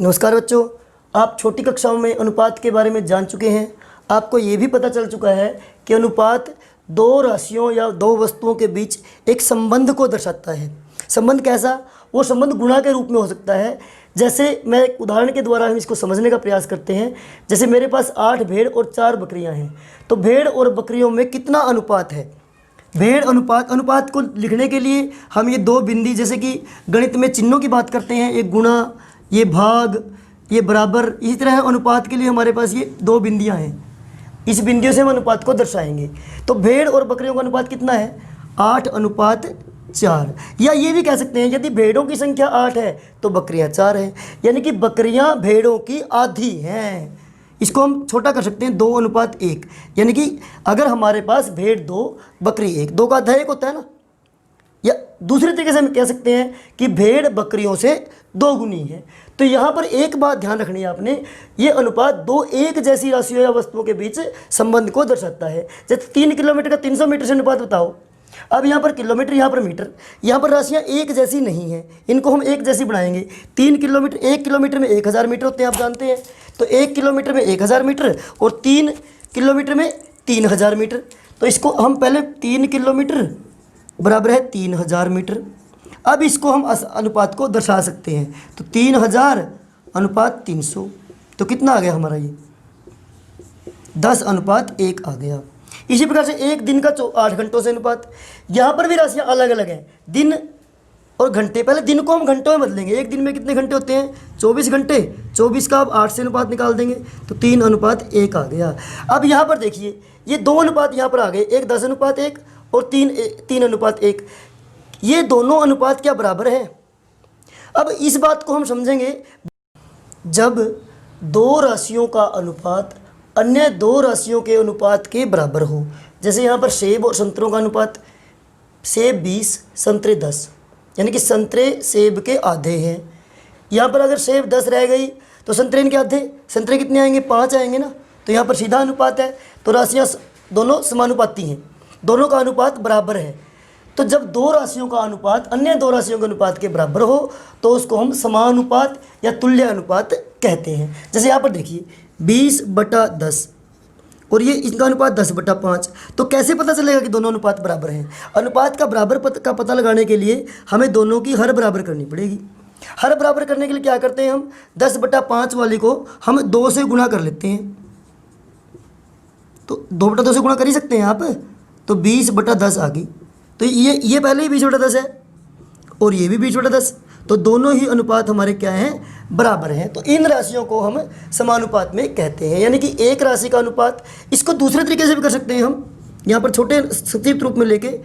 नमस्कार बच्चों, आप छोटी कक्षाओं में अनुपात के बारे में जान चुके हैं। आपको ये भी पता चल चुका है कि अनुपात दो राशियों या दो वस्तुओं के बीच एक संबंध को दर्शाता है। संबंध कैसा? वो संबंध गुणा के रूप में हो सकता है। जैसे मैं एक उदाहरण के द्वारा हम इसको समझने का प्रयास करते हैं। जैसे मेरे पास 8 भेड़ और 4 बकरियां हैं, तो भेड़ और बकरियों में कितना अनुपात है? भेड़ अनुपात को लिखने के लिए हम ये दो बिंदी, जैसे कि गणित में चिन्हों की बात करते हैं, ये गुणा, ये भाग, ये बराबर, इसी तरह अनुपात के लिए हमारे पास ये दो बिंदियां हैं। इस बिंदियों से हम अनुपात को दर्शाएंगे। तो भेड़ और बकरियों का अनुपात कितना है? 8:4। या ये भी कह सकते हैं, यदि भेड़ों की संख्या 8 है तो बकरियां 4 हैं, यानी कि बकरियां भेड़ों की आधी हैं। इसको हम छोटा कर सकते हैं, 2:1, यानी कि अगर हमारे पास भेड़ 2 बकरी 1, 2 का आधा 1 होता है ना। या दूसरे तरीके से हम कह सकते हैं कि भेड़ बकरियों से 2 गुनी है। तो यहाँ पर एक बात ध्यान रखनी है आपने, ये अनुपात दो एक जैसी राशियों या वस्तुओं के बीच संबंध को दर्शाता है। जैसे 3 किलोमीटर का 300 मीटर से अनुपात बताओ। अब यहाँ पर किलोमीटर, यहाँ पर मीटर, यहाँ पर राशियाँ एक जैसी नहीं हैं, इनको हम एक जैसी बनाएंगे। 3 किलोमीटर, 1 किलोमीटर में 1000 मीटर होते हैं, आप जानते हैं। तो 1 किलोमीटर में 1000 मीटर और 3 किलोमीटर में 3000 मीटर। तो इसको हम पहले 3 किलोमीटर बराबर है 3000 मीटर। अब इसको हम अनुपात को दर्शा सकते हैं। तो 3000:300, तो कितना आ गया हमारा? ये 10:1 आ गया। इसी प्रकार से एक दिन का 8 घंटों से अनुपात। यहाँ पर भी राशियाँ अलग अलग हैं, दिन और घंटे। पहले दिन को हम घंटों में बदलेंगे। एक दिन में कितने घंटे होते हैं? 24 घंटे। 24 का आप 8 से अनुपात निकाल देंगे तो 3:1 आ गया। अब यहाँ पर देखिए, ये दो अनुपात यहाँ पर आ गए, एक 10:1 और 3:1। ये दोनों अनुपात क्या बराबर हैं? अब इस बात को हम समझेंगे जब दो राशियों का अनुपात अन्य दो राशियों के अनुपात के बराबर हो। जैसे यहाँ पर सेब और संतरों का अनुपात, सेब 20, संतरे 10, यानी कि संतरे सेब के आधे हैं। यहाँ पर अगर सेब 10 रह गई तो संतरे इनके आधे, संतरे कितने आएंगे? 5 आएंगे ना। तो यहाँ पर सीधा अनुपात है, तो राशियाँ दोनों समानुपाती हैं, दोनों का अनुपात बराबर है। तो जब दो राशियों का अनुपात अन्य दो राशियों के अनुपात के बराबर हो तो उसको हम समानुपात या तुल्य अनुपात कहते हैं। जैसे यहाँ पर देखिए 20/10 और ये इनका अनुपात 10/5। तो कैसे पता चलेगा कि दोनों अनुपात बराबर हैं? अनुपात का बराबर का पता लगाने के लिए हमें दोनों की हर बराबर करनी पड़ेगी। हर बराबर करने के लिए क्या करते हैं हम? 10/5 वाली को हम 2 से गुणा कर लेते हैं। तो 2/2 से गुणा कर ही सकते हैं आप। तो 20/10 आ गई। तो ये पहले ही 20/10 है और ये भी 20/10। तो दोनों ही अनुपात हमारे क्या हैं? बराबर हैं। तो इन राशियों को हम समानुपात में कहते हैं, यानी कि एक राशि का अनुपात। इसको दूसरे तरीके से भी कर सकते हैं हम, यहाँ पर छोटे संक्षिप्त रूप में लेके,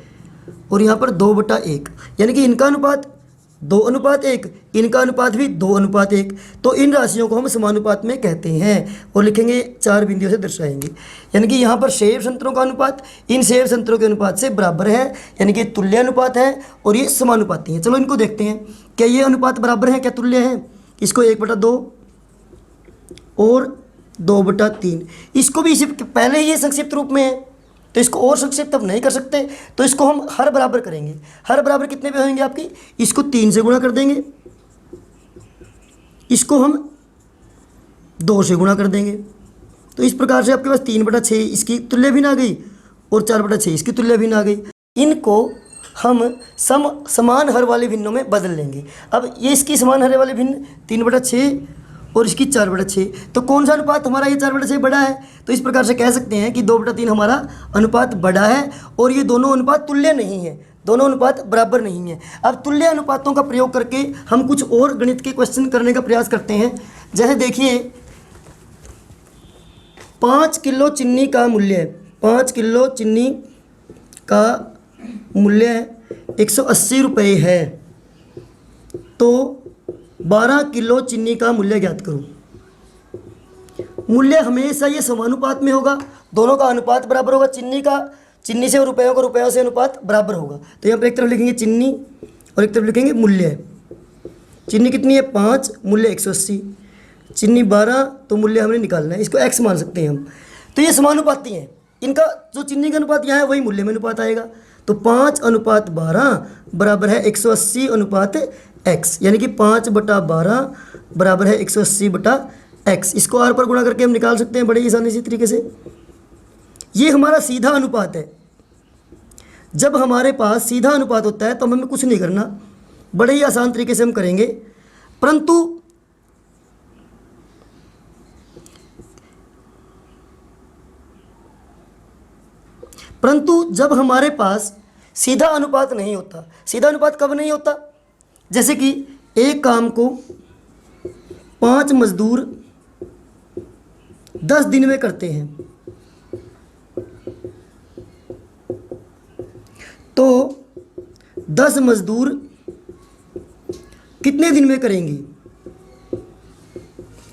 और यहाँ पर 2/1, यानी कि इनका अनुपात 2:1, इनका अनुपात भी 2:1। तो इन राशियों को हम समानुपात में कहते हैं और लिखेंगे 4 बिंदुओं से दर्शाएंगे। यानी कि यहाँ पर सेब संतरों का अनुपात इन सेब संतरों के अनुपात से बराबर है, यानी कि तुल्य अनुपात है और ये समानुपाती हैं। चलो इनको देखते हैं, क्या ये अनुपात बराबर है, क्या तुल्य है? इसको 1/2 और 2/3, इसको भी इसी पहले ही ये संक्षिप्त रूप में है, तो इसको और संक्षिप्त अब नहीं कर सकते। तो इसको हम हर बराबर करेंगे। हर बराबर कितने पे होंगे आपकी? इसको 3 से गुणा कर देंगे, इसको हम 2 से गुणा कर देंगे। तो इस प्रकार से आपके पास 3/6 इसकी तुल्य भिन्न आ गई और 4/6 इसकी तुल्य भिन्न आ गई। इनको हम समान हर वाले भिन्नों में बदल लेंगे। अब ये इसकी समान हर वाले भिन्न 3/6 और इसकी 4/6। तो कौन सा अनुपात हमारा? ये 4/6 बड़ा है। तो इस प्रकार से कह सकते हैं कि 2/3 हमारा अनुपात बड़ा है और ये दोनों अनुपात तुल्य नहीं है, दोनों अनुपात बराबर नहीं है। अब तुल्य अनुपातों का प्रयोग करके हम कुछ और गणित के क्वेश्चन करने का प्रयास करते हैं। जैसे देखिए 5 किलो चीनी का मूल्य, 5 किलो चीनी का मूल्य 180 रुपये है, तो 12 किलो चीनी का मूल्य ज्ञात करो। मूल्य हमेशा ये समानुपात में होगा, दोनों का अनुपात बराबर होगा। चीनी से और रुपयों से अनुपात बराबर होगा। तो यहाँ पर एक तरफ लिखेंगे चीनी और एक तरफ लिखेंगे मूल्य। चीनी कितनी है? 5, मूल्य 180। चीनी 12, तो मूल्य हमने निकालना है, इसको x मान सकते हैं हम। तो ये समानुपाती हैं, इनका जो चीनी का अनुपात यहाँ है वही मूल्य में अनुपात आएगा। तो 5:12 बराबर है 180:x, यानी कि 5/12 बराबर है 180/x। इसको r पर गुणा करके हम निकाल सकते हैं बड़े आसानी से तरीके से। ये हमारा सीधा अनुपात है। जब हमारे पास सीधा अनुपात होता है तो हमें कुछ नहीं करना, बड़े ही आसान तरीके से हम करेंगे। परंतु जब हमारे पास सीधा अनुपात नहीं होता, सीधा अनुपात कब नहीं होता? जैसे कि एक काम को 5 मजदूर 10 दिन में करते हैं, तो 10 मजदूर कितने दिन में करेंगे?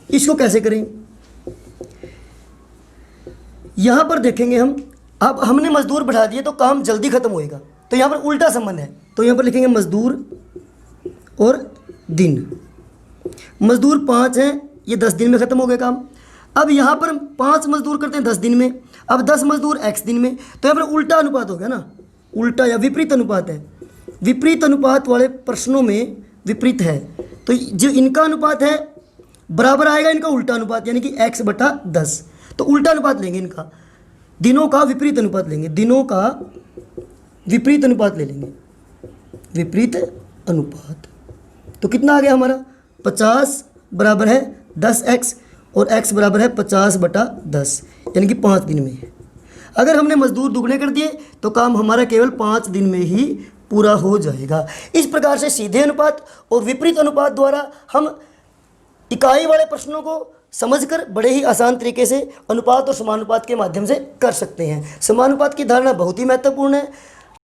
इसको कैसे करें? यहां पर देखेंगे हम, अब हमने मजदूर बढ़ा दिए तो काम जल्दी खत्म होएगा, तो यहां पर उल्टा संबंध है। तो यहां पर लिखेंगे मजदूर और दिन। मजदूर 5 हैं, ये 10 दिन में खत्म हो गया काम। अब यहां पर 5 मजदूर करते हैं 10 दिन में, अब 10 मजदूर x दिन में, तो यहां पर उल्टा अनुपात हो गया ना, उल्टा या विपरीत अनुपात है। विपरीत अनुपात वाले प्रश्नों में विपरीत है, तो जो इनका अनुपात है बराबर आएगा इनका उल्टा अनुपात, यानी कि x/10। तो उल्टा अनुपात लेंगे इनका, दिनों का विपरीत अनुपात लेंगे, दिनों का विपरीत अनुपात ले लेंगे, विपरीत अनुपात। तो कितना आ गया हमारा? 50 बराबर है 10x और x बराबर है 50/10, यानी कि 5 दिन में। अगर हमने मजदूर दुगने कर दिए तो काम हमारा केवल 5 दिन में ही पूरा हो जाएगा। इस प्रकार से सीधे अनुपात और विपरीत अनुपात द्वारा हम इकाई वाले प्रश्नों को समझकर बड़े ही आसान तरीके से अनुपात और समानुपात के माध्यम से कर सकते हैं। समानुपात की धारणा बहुत ही महत्वपूर्ण है।